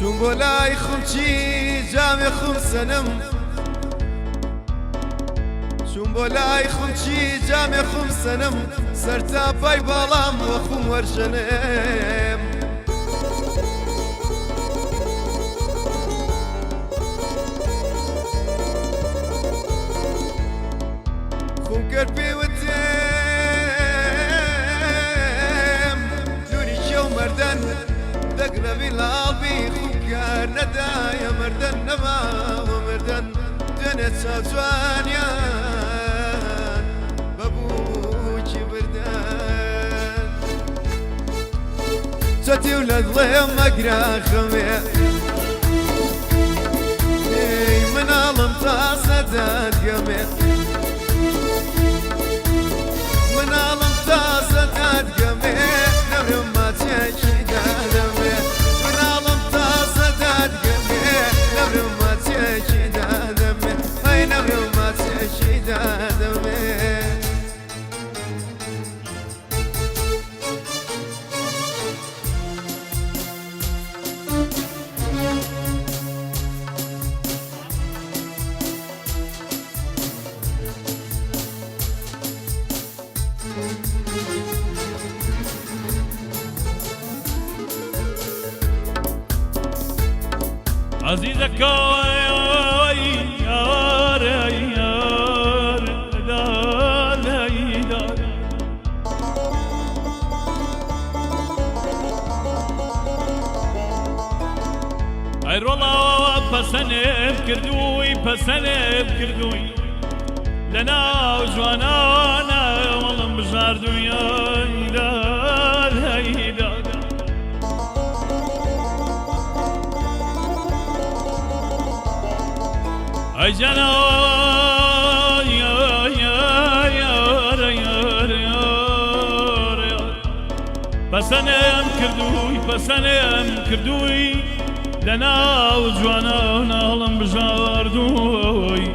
چون بۆ لای خومچی جامی خوم سەنم چون بۆ لای خومچی جامی خوم سەنم سەرتاپای باڵام وە خوم وەرژەنم خوم کرد پێوتم نوری شەو مەردەن دەگرەوی لاڵبی خوم کار نەدایە مەردەن نەماوە مەردەن دێنێت چاجوانیان بەبووکی بردەن چەتی و لە دڵێم مەگرا خەمێ مناڵم تا سەدات گەمێ مناڵم تا سەدات گەمێ نەورم ماچێکی دادەمێ مناڵم تا سەدات گەمێ نەورم ماچێکی دادەمێ ئەی نەورم ماچێکی دادەمێ عزيزك يار يار دار اي رولا بسنب كردوي بسنب كردوي لنا وجوانا والله بجار دنيا دار اي جانا بسنم كردوي لنا وجوانا ونالم بجاردوي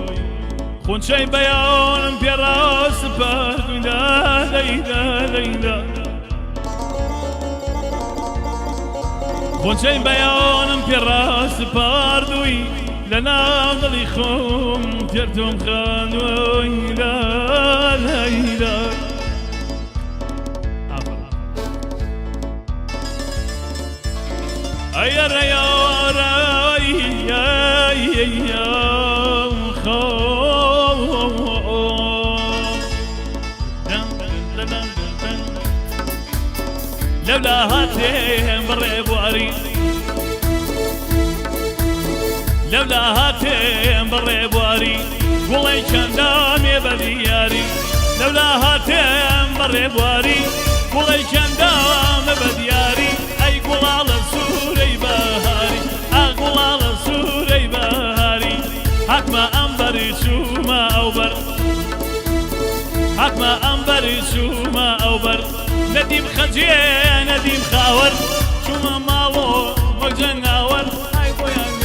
خونشي بيان بيراس باردوي دا خونشي بيان بيراس باردوي لنا ضلي خوم ترتم خانوي لا يا لولا هاتهم بالريبواري لولا هاتهم بالريبواري والله كان دامي بدياري لولا هاتهم بالريبواري والله كان دامي بدياري اي قول على سوري بهاري اقول على سوري بهاري حق ما انبري شو ما اوبر حق ما انبري شو ما اوبر نديم خجيه نديم خاور شو ما مالو مجن اور اي بويا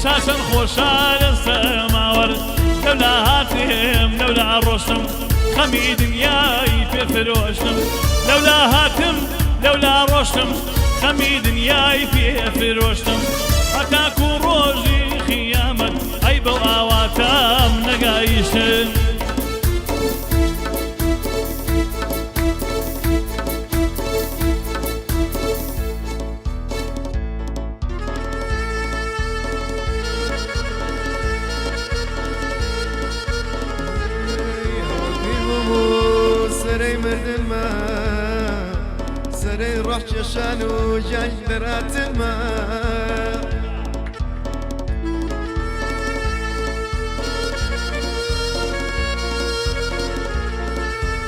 شاشن خوشان السماور لولا هاتم لولا عروشتم خمي دنياي في فروشتم لولا هاتم لولا عروشتم خمي دنياي في فروشتم هتاكو روجي خيامت اي بواواتام نقايشن سري مردن ما سري روح جشان وجاي برات ما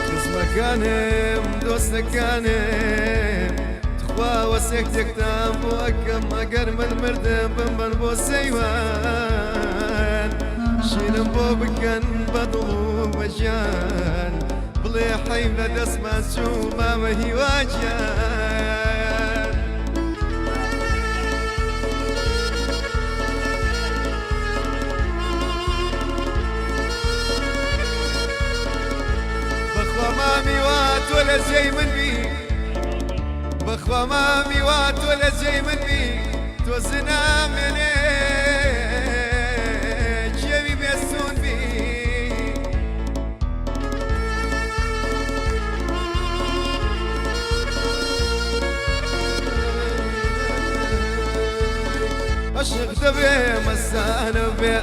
خزمة كانم دوست كانم تخوا وسيك تكتام وأكم أقر من مردن بمن بو سيوان شيلم بو بكن بضو وجان بڵێ حەیم لە دەستمان چوو مامە هیواجیان بەخوا مامی وا تۆ لە جێی من بی بخوا مامی وا تۆ لە جێی من بی تۆ زنامێنێ کێوی بێسوون بی عشق دەبێ مەستانە بێ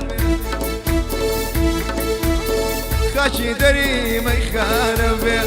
خاچی دەری مەیخانە بێ